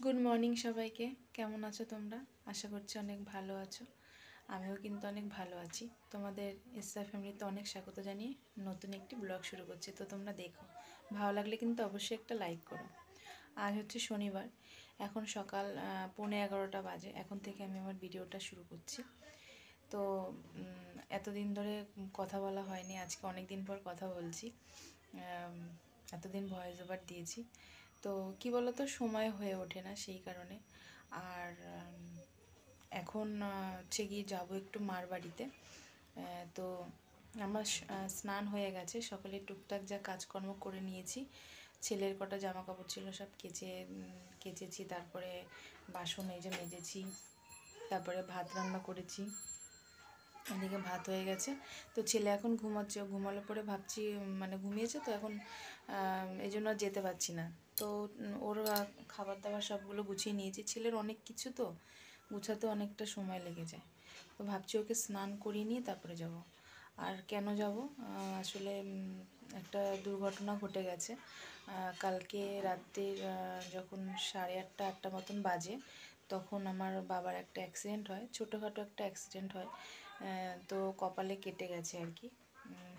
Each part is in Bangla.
গুড মর্নিং সবাইকে। কেমন আছো তোমরা? আশা করছি অনেক ভালো আছো। আমিও কিন্তু অনেক ভালো আছি। তোমাদের এসআর ফ্যামিলিতে অনেক স্বাগত জানিয়ে নতুন একটি ব্লগ শুরু করছি। তো তোমরা দেখো, ভালো লাগলে কিন্তু অবশ্যই একটা লাইক করো। আজ হচ্ছে শনিবার, এখন সকাল 11:45 বাজে। এখন থেকে আমি আমার ভিডিওটা শুরু করছি। তো এতদিন ধরে কথা বলা হয়নি, আজকে অনেক দিন পর কথা বলছি। এতদিন ভয়েস ওভার দিয়েছি, তো কি বলতো, সময় হয়ে ওঠে না সেই কারণে। আর এখন হচ্ছে গিয়ে যাবো একটু মার বাড়িতে। তো আমার স্নান হয়ে গেছে, সকালে টুকটাক যা কাজকর্ম করে নিয়েছি। ছেলের কটা জামা কাপড় ছিল সব কেচেছি, তারপরে বাসন এই যে মেজেছি, তারপরে ভাত রান্না করেছি। এদিকে ভাত হয়ে গেছে। তো ছেলে এখন ঘুমাচ্ছে, ঘুমালো পরে ভাবছি, মানে ঘুমিয়েছে তো এখন, এই জন্য আর যেতে পারছি না। তো ওর খাবার দাবার সবগুলো গুছিয়ে নিয়েছি। ছেলের অনেক কিছু তো গুছাতে অনেকটা সময় লেগে যায়। তো ভাবছি ওকে স্নান করিয়ে নিয়ে তারপরে যাব। আর কেন যাব, আসলে একটা দুর্ঘটনা ঘটে গেছে। কালকে রাত্রির যখন 8:30-8টা মতন বাজে, তখন আমার বাবার একটা অ্যাক্সিডেন্ট হয়, ছোটোখাটো একটা অ্যাক্সিডেন্ট হয়। তো কপালে কেটে গেছে আর কি,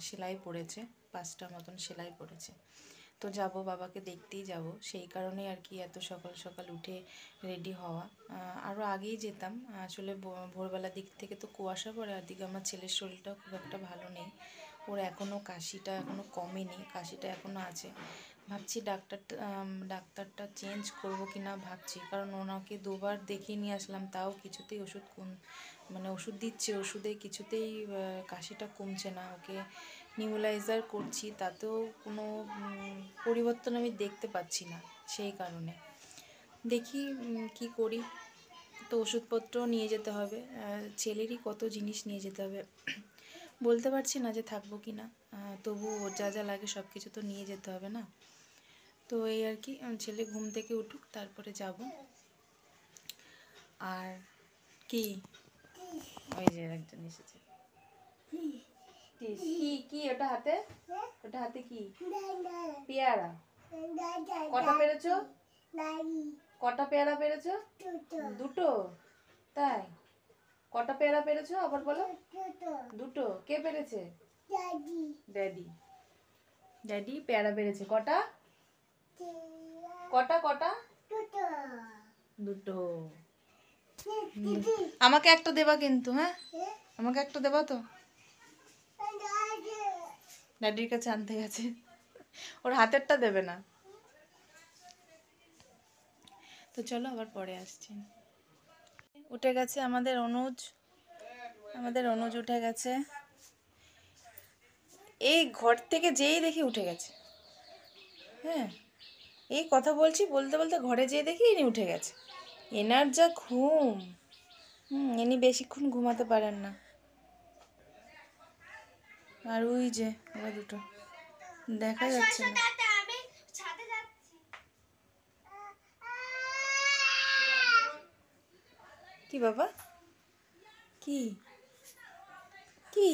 সেলাই পড়েছে, 5টা মতন সেলাই পড়েছে। তো যাব, বাবাকে দেখতেই যাব, সেই কারণেই আর কি এত সকাল সকাল উঠে রেডি হওয়া। আরও আগেই যেতাম, আসলে ভোরবেলার দিক থেকে তো কুয়াশা পড়ে, আর দিকে আমার ছেলের শরীরটাও খুব একটা ভালো নেই। ওর এখনও কাশিটা এখনও কমেনি, কাশিটা এখনও আছে। ভাবছি ডাক্তারটা চেঞ্জ করব কি না ভাবছি, কারণ ওনাকে দুবার দেখিয়ে নিয়ে আসলাম, তাও কিছুতেই মানে ওষুধ দিচ্ছে, ওষুধে কিছুতেই কাশিটা কমছে না। ওকে নিউলাইজার করছি, তাতেও কোনো পরিবর্তন আমি দেখতে পাচ্ছি না। সেই কারণে দেখি কি করি। তো ওষুধপত্রও নিয়ে যেতে হবে, ছেলেরই কত জিনিস নিয়ে যেতে হবে। বলতে পারছি না যে থাকবো কি না, তবু ওর যা যা লাগে সব কিছু তো নিয়ে যেতে হবে না। তো এই আর কি, ছেলে ঘুম থেকে উঠুক তারপরে যাব। আর কি, ওই যে একজন এসেছে। কি কি ওটা হাতে, ওটা হাতে কি? পেয়ারা। কটা পেরেছো? কটা পেয়ারা পেরেছো? দুটো। তাই? কটা পেয়ারা পেরেছো আবার বলো? দুটো। কে পেরেছে? ড্যাডি। ড্যাডি পেয়ারা পেরেছে। কটা? কটা কটা? দুটো। আমাকে একটা দেবা কিন্তু, হ্যাঁ আমাকে একটা দেবা তো। ড্যাডির কাছে আনতে গেছে, ওর হাতেরটা দেবে না। তো চলো আবার পরে আসছি। উঠে গেছে আমাদের অনুজ উঠে গেছে। এই ঘর থেকে যেই দেখি উঠে গেছে। হ্যাঁ, এই কথা বলছি, বলতে বলতে ঘরে যেয়ে দেখি ইনি উঠে গেছে। এনার যা ঘুম, ইনি বেশিক্ষণ ঘুমাতে পারেন না। আর ওই যে ওরা দুটো দেখা যাচ্ছে না। কি বাবা, কি কি?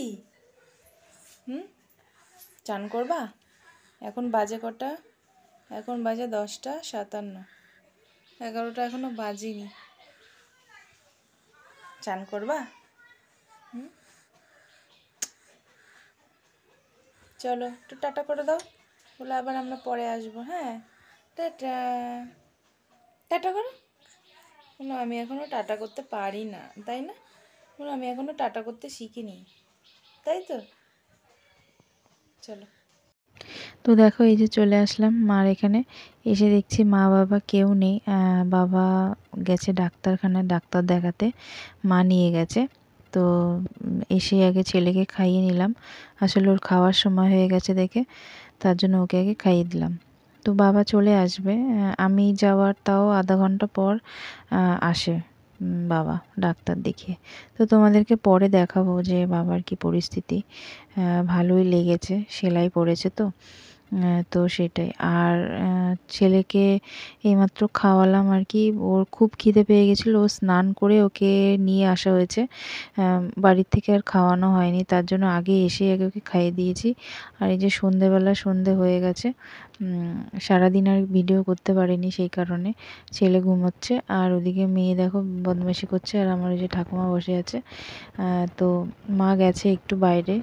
চান করবা? এখন বাজে কটা? এখন বাজে 10:57, 11টা এখনো বাজেনি। চান করবা? চলো একটু টাটা করে দাও, বলে আবার আমরা পরে আসবো। হ্যাঁ, টাটা। টাটা করো। কোনো আমি এখনও টাটা করতে পারি না, তাই না? কোনো আমি এখনও টাটা করতে শিখিনি, তাই তো? চলো। তো দেখো, এই যে চলে আসলাম মার এখানে। এসে দেখছি মা বাবা কেউ নেই, বাবা গেছে ডাক্তারখানায় ডাক্তার দেখাতে, মা নিয়ে গেছে। তো এসে আগে ছেলেকে খাইয়ে নিলাম, আসলে ওর খাওয়ার সময় হয়ে গেছে দেখে, তার জন্য ওকে আগে খাইয়ে দিলাম। তো বাবা চলে আসবে, আমি যাওয়ার তাও আধা ঘন্টা পর আসে বাবা ডাক্তার দেখিয়ে। তো তোমাদেরকে পরে দেখাবো যে বাবার কি পরিস্থিতি। ভালোই লেগেছে, সেলাই পড়েছে তো, তো সেটাই। আর ছেলেকে এইমাত্র খাওয়ালাম আর কি। ওর খুব খিদে পেয়ে গেছিলো, ও স্নান করে ওকে নিয়ে আসা হয়েছে। বাড়ির থেকে আর খাওয়ানো হয়নি, তার জন্য আগে এসেই আগে ওকে খাইয়ে দিয়েছি। আর এই যে সন্ধেবেলা সন্ধে হয়ে গেছে, সারাদিন আর ভিডিও করতে পারিনি সেই কারণে। ছেলে ঘুমোচ্ছে আর ওদিকে মেয়ে দেখো বদমাইশি করছে, আর আমার ওই যে ঠাকুমা বসে আছে। তো মা গেছে একটু বাইরে,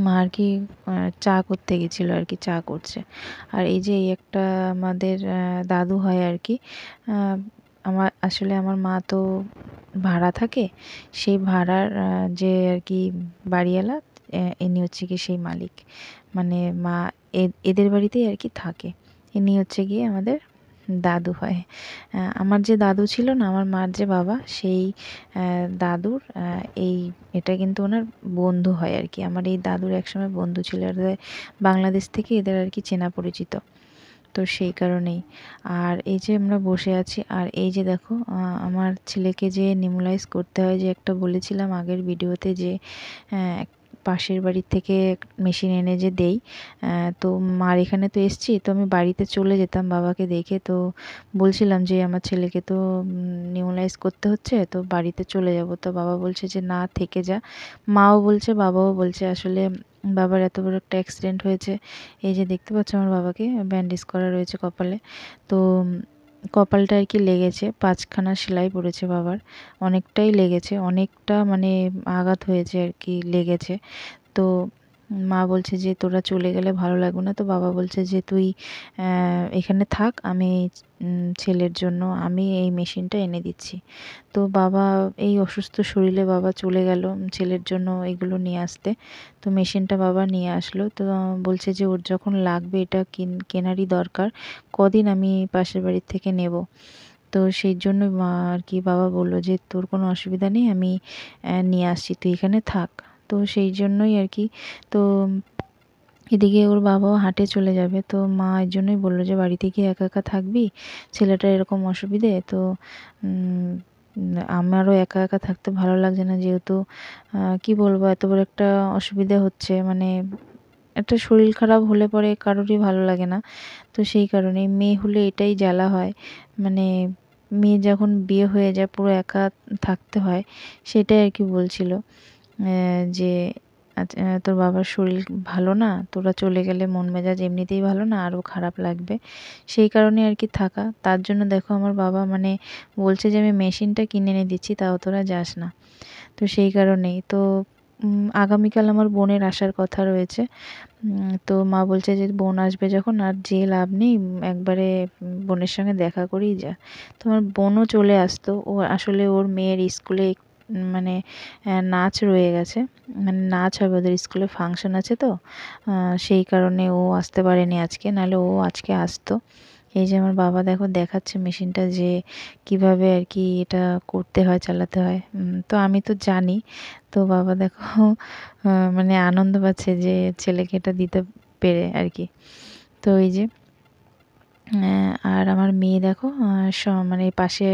মা আর কি চা করতে গেছিলো আর কি, চা করছে। আর এই যে এই একটা আমাদের দাদু হয় আর কি। আমার মা তো ভাড়া থাকে, সেই ভাড়ার যে আর কি বাড়িওয়ালা, ইনি হচ্ছে কি সেই মালিক। মানে মা এদের বাড়িতেই আর কি থাকে। ইনি হচ্ছে গিয়ে আমাদের দাদু হয়। আমার যে দাদু ছিল না, আমার মার যে বাবা, সেই দাদুর এটা কিন্তু ওনার বন্ধু হয় আর কি। আমার এই দাদুর একসময় বন্ধু ছিল, এদের বাংলাদেশ থেকে এদের আর কি চেনা পরিচিত, তো সেই কারণেই। আর এই যে আমরা বসে আছি, আর এই যে দেখো আমার ছেলেকে যে নিউমোলাইজ করতে হয়, যে একটা বলেছিলাম আগের ভিডিওতে, যে পাশের বাড়ির থেকে মেশিন এনে যে দেই। তো মার এখানে তো এসছি, তো আমি বাড়িতে চলে যেতাম বাবাকে দেখে। তো বলছিলাম যে আমার ছেলেকে তো নিউমোলাইজ করতে হচ্ছে, তো বাড়িতে চলে যাব। তো বাবা বলছে যে না, থেকে যা। মাও বলছে, বাবাও বলছে। আসলে বাবার এত বড় একটা অ্যাক্সিডেন্ট হয়েছে, এই যে দেখতে পাচ্ছ আমার বাবাকে ব্যান্ডেজ করা রয়েছে কপালে। তো কপালটা আর কি লেগেছে, 5খানা সেলাই পড়েছে বাবার, অনেকটাই লেগেছে, অনেকটা মানে আঘাত হয়েছে আর কি, লেগেছে। তো মা বলছে যে তোরা চলে গেলে ভালো লাগবে না, তো বাবা বলছে যে তুই এখানে থাক, আমি ছেলের জন্য আমি এই মেশিনটা এনে দিচ্ছি। তো বাবা এই অসুস্থ শরীরে বাবা চলে গেল ছেলের জন্য এগুলো নিয়ে আসতে। তো মেশিনটা বাবা নিয়ে আসলো। তো বলছে যে ওর যখন লাগবে, এটা কেনারই দরকার, কদিন আমি পাশের বাড়ির থেকে নেব। তো সেই জন্য মা আর কি, বাবা বলল যে তোর কোনো অসুবিধা নেই, আমি নিয়ে আসছি, তুই এখানে থাক। তো সেই জন্যই আর কি। তো এদিকে ওর বাবাও হাটে চলে যাবে, তো মা এর জন্যই বললো যে বাড়িতে গিয়ে একা একা থাকবি, ছেলেটার এরকম অসুবিধে, তো আমারও একা একা থাকতে ভালো লাগছে না, যেহেতু কি বলবো, এত বড় একটা অসুবিধে হচ্ছে। মানে একটা শরীর খারাপ হলে পরে কারোরই ভালো লাগে না। তো সেই কারণে মেয়ে হলে এটাই জ্বালা হয়, মানে মেয়ে যখন বিয়ে হয়ে যায় পুরো একা থাকতে হয়, সেটাই আর কি বলছিল। যে আচ্ছা, তোর বাবার শরীর ভালো না, তোরা চলে গেলে মন মেজাজ এমনিতেই ভালো না, আরও খারাপ লাগবে, সেই কারণে আর কি থাকা। তার জন্য দেখো আমার বাবা মানে বলছে যে আমি মেশিনটা কিনে এনে দিচ্ছি, তাও তোরা যাস না। তো সেই কারণেই তো আগামীকাল আমার বোনের আসার কথা রয়েছে। তো মা বলছে যে বোন আসবে যখন, আর যেয়ে লাভ নেই, একবারে বোনের সঙ্গে দেখা করেই যা। তোমার বোনও চলে আসতো, ও আসলে ওর মেয়ের স্কুলে মানে নাচ রয়ে গেছে, মানে নাচ হবে ওদের স্কুলে, ফাংশন আছে, তো সেই কারণে ও আসতে পারেনি আজকে, নাহলে ও আজকে আসতো। এই যে আমার বাবা দেখো দেখাচ্ছে মেশিনটা, যে কিভাবে আর কি এটা করতে হয়, চালাতে হয়। তো আমি তো জানি। তো বাবা দেখো মানে আনন্দ পাচ্ছে যে ছেলেকে এটা দিতে পেরে আর কি। তো এই যে আর আমার মেয়ে দেখো মানে পাশে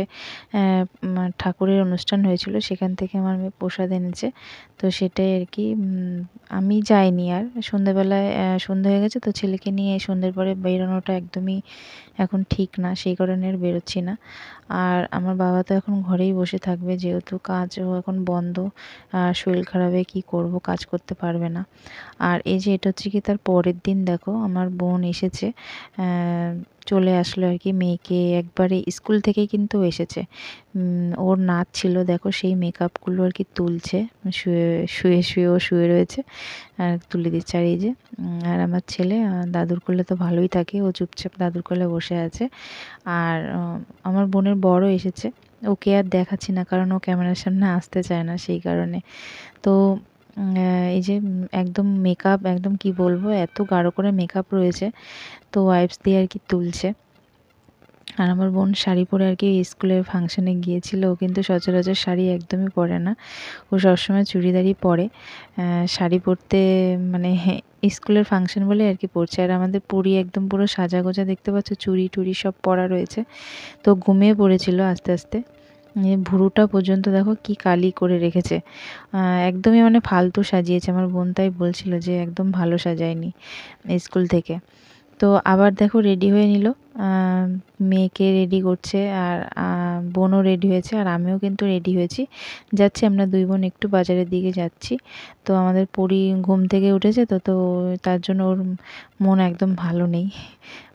ঠাকুরের অনুষ্ঠান হয়েছিল, সেখান থেকে আমার মেয়ে প্রসাদ এনেছে। তো সেটাই আর কি। আমি যাইনি, আর সন্ধেবেলায় সন্ধে হয়ে গেছে, তো ছেলেকে নিয়ে সন্ধ্যের পরে বেরোনোটা একদমই এখন ঠিক না, সেই কারণে আর বেরোচ্ছি না। আর আমার বাবা তো এখন ঘরেই বসে থাকবে, যেহেতু কাজও এখন বন্ধ, শরীর খারাপে কি করব, কাজ করতে পারবে না। আর এই যে এটা হচ্ছে কি তার পরের দিন দেখো আমার বোন এসেছে, চলে আসলো আর কি, মেয়েকে একবারে স্কুল থেকে কিন্তু এসেছে। ওর নাচ ছিল দেখো, সেই মেকআপগুলো আর কি তুলছে, শুয়ে শুয়ে শুয়ে ও শুয়ে রয়েছে আর তুলে দিচ্ছে। আর এই যে আর আমার ছেলে দাদুর কোলে তো ভালোই থাকে, ও চুপচাপ দাদুর কোলে বসে আছে। আর আমার বোনের বড় এসেছে, ওকে আর দেখাচ্ছি না, কারণ ও ক্যামেরার সামনে আসতে চায় না, সেই কারণে। তো এই যে একদম মেকআপ, একদম কি বলবো, এত গাঢ় করে মেকআপ রয়েছে, তো ওয়াইপস দিয়ে আর কি তুলছে। আর আমার বোন শাড়ি পরে আর কি স্কুলের ফাংশানে গিয়েছিল, ও কিন্তু সচরাচর শাড়ি একদমই পরে না, ও সবসময় চুড়িদারই পরে। শাড়ি পরতে মানে স্কুলের ফাংশন বলে আর কি পরছে। আর আমাদের পুরী একদম পুরো সাজা গোজা, দেখতে পাচ্ছ চুড়ি টুড়ি সব পরা রয়েছে। তো ঘুমিয়ে পড়েছিল আস্তে আস্তে, ভুরুটা পর্যন্ত দেখো কি কালি করে রেখেছে, একদমই মানে ফালতু সাজিয়েছে। আমার বোন তাই বলছিল যে একদম ভালো সাজায়নি স্কুল থেকে। তো আবার দেখো রেডি হয়ে নিল, মেয়েকে রেডি করছে, আর বোনও রেডি হয়েছে, আর আমিও কিন্তু রেডি হয়েছি। যাচ্ছি আমরা দুই বোন একটু বাজারের দিকে যাচ্ছি। তো আমাদের পরি ঘুম থেকে উঠেছে, তো তো তার জন্য ওর মন একদম ভালো নেই।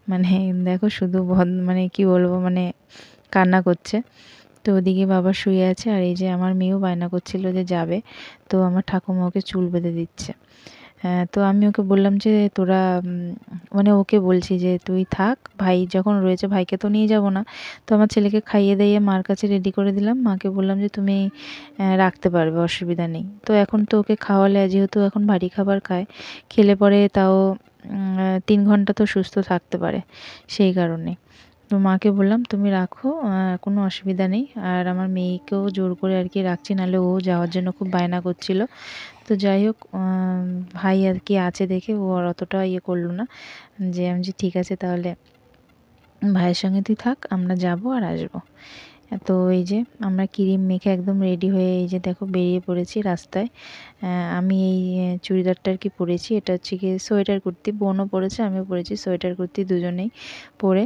মানে দেখো শুধু মানে কি বলবো, মানে কান্না করছে। তো ওদিকে বাবা শুয়ে আছে, আর এই যে আমার মেয়েও বায়না করছিল যে যাবে। তো আমার ঠাকুমা ওকে চুল বেঁধে দিচ্ছে। হ্যাঁ, তো আমি ওকে বললাম যে তোরা মানে ওকে বলছি যে তুই থাক, ভাই যখন রয়েছে ভাইকে তো নিয়ে যাব না। তো আমার ছেলেকে খাইয়ে দাইয়ে মার কাছে রেডি করে দিলাম। মাকে বললাম যে তুমি রাখতে পারবে, অসুবিধা নেই। তো এখন তো ওকে খাওয়ালে, যেহেতু এখন ভারী খাবার খায়, খেলে পরে তাও 3 ঘন্টা তো সুস্থ থাকতে পারে, সেই কারণে। তো মাকে বললাম তুমি রাখো, কোনো অসুবিধা নেই। আর আমার মেয়েকেও জোর করে আর কি রাখছি, নাহলে ও যাওয়ার জন্য খুব বায়না করছিল। তো যাই হোক, ভাই আর কি আছে দেখে ও আর অতটা ইয়ে করলো না, যে আমি যে ঠিক আছে তাহলে ভাইয়ের সঙ্গে তুই থাক, আমরা যাব আর আসবো। তো এই যে আমরা ক্রিম মেখে একদম রেডি হয়ে এই যে দেখো বেরিয়ে পড়েছি রাস্তায়। আমি এই চুড়িদারটা আর কি পরেছি, এটা হচ্ছে কি সোয়েটার কুর্তি, বোনও পরেছে আমিও পরেছি সোয়েটার কুর্তি, দুজনেই পরে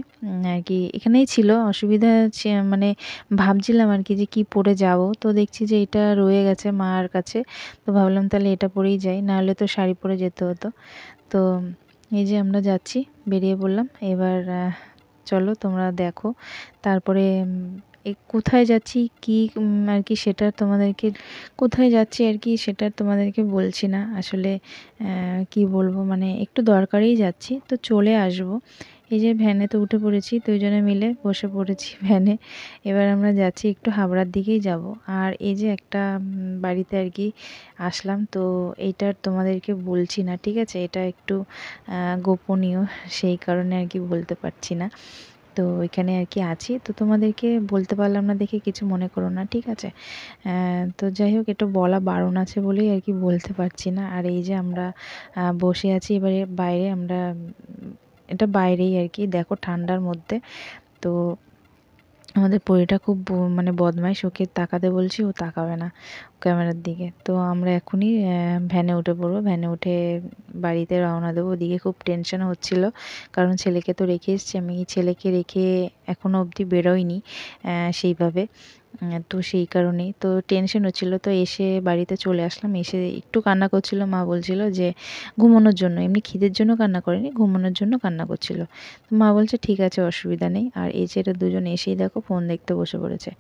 আর কি এখানেই ছিল। অসুবিধা মানে ভাবছিলাম আর কি যে কি পরে যাব, তো দেখছি যে এটা রয়ে গেছে মার কাছে। তো ভাবলাম তাহলে এটা পরেই যাই, নাহলে তো শাড়ি পরে যেতে হতো। তো এই যে আমরা যাচ্ছি, বেরিয়ে পড়লাম এবার। চলো তোমরা দেখো। তারপরে কোথায় যাচ্ছি কি আর কি সেটা তোমাদেরকে, কোথায় যাচ্ছি আর কি সেটা তোমাদেরকে বলছি না আসলে। কি বলবো, মানে একটু দরকারেই যাচ্ছি, তো চলে আসব। এই যে ভ্যানে তো উঠে পড়েছি, দুইজনে মিলে বসে পড়েছি ভ্যানে। এবার আমরা যাচ্ছি একটু হাবড়ার দিকেই যাব। আর এই যে একটা বাড়িতে আর কি আসলাম, তো এইটা তোমাদেরকে বলছি না, ঠিক আছে? এটা একটু গোপনীয়, সেই কারণে আর কি বলতে পারছি না। তো ওইখানে আর কি আছি, তো তোমাদেরকে বলতে পারলাম না দেখে কিছু মনে করো না, ঠিক আছে? তো যাই হোক, এটা বলা বারণ আছে বলেই আর কি বলতে পারছি না। আর এই যে আমরা বসে আছি এবারে বাইরে, আমরা এটা বাইরেই আর কি, দেখো ঠান্ডার মধ্যে। তো আমাদের পরীটা খুব মানে বদমাইশ, ওকে তাকাতে বলছি ও তাকাবে না ক্যামেরার দিকে। তো আমরা এখনই ভ্যানে উঠে পড়বো, ভ্যানে উঠে বাড়িতে রওনা দেবো। ওদিকে খুব টেনশন হচ্ছিল, কারণ ছেলেকে তো রেখে এসেছি আমি, ছেলেকে রেখে এখনও অবধি বেরোয়নি সেইভাবে। তো সেই কারণেই তো টেনশন হচ্ছিলো। তো এসে বাড়িতে চলে আসলাম, এসে একটু কান্না করছিল, মা বলছিল যে ঘুমানোর জন্য, এমনি খিদের জন্য কান্না করেনি, ঘুমানোর জন্য কান্না করছিল। তো মা বলছে ঠিক আছে অসুবিধা নেই। আর এই যে এরা দুজন এসেই দেখো ফোন দেখতে বসে পড়েছে।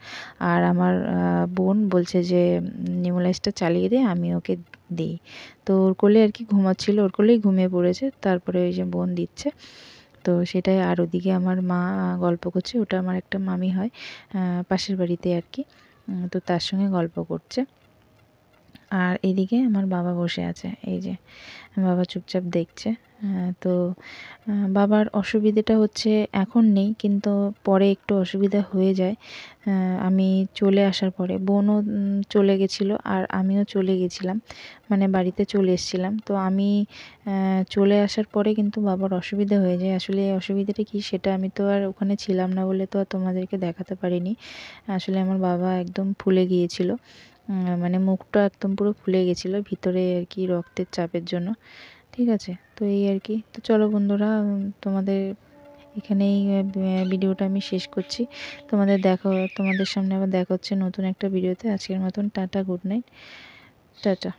আর আমার বোন বলছে যে নিউলাইসটা চালিয়ে দে, আমি ওকে দিই। তো ওর কোলে আর কি ঘুমাচ্ছিল, ওর কোলেই ঘুমিয়ে পড়েছে। তারপরে ওই যে বোন দিচ্ছে, তো সেটাই। আর ওদিকে আমার মা গল্প করছে, ওটা আমার একটা মামি হয় পাশের বাড়িতে আর কি। তো তার সঙ্গে গল্প করছে। আর এদিকে আমার বাবা বসে আছে, এই যে বাবা চুপচাপ দেখছে। তো বাবার অসুবিধেটা হচ্ছে এখন নেই, কিন্তু পরে একটু অসুবিধা হয়ে যায়। আমি চলে আসার পরে বোনও চলে গেছিলো, আর আমিও চলে গেছিলাম, মানে বাড়িতে চলে এসেছিলাম। তো আমি চলে আসার পরে কিন্তু বাবার অসুবিধা হয়ে যায়। আসলে এই অসুবিধাটা কী সেটা আমি তো আর ওখানে ছিলাম না বলে তো আর তোমাদেরকে দেখাতে পারিনি। আসলে আমার বাবা একদম ফুলে গিয়েছিল, মানে মুখটা একদম পুরো ফুলে গেছিলো ভিতরে আর কি, রক্তের চাপের জন্য। ঠিক আছে, তো এই আর কি। তো চলো বন্ধুরা, তোমাদের এখানেই ভিডিওটা আমি শেষ করছি। তোমাদের সামনে আবার দেখা হচ্ছে নতুন একটা ভিডিওতে। আজকের মতন টাটা, গুড নাইট, টাটা।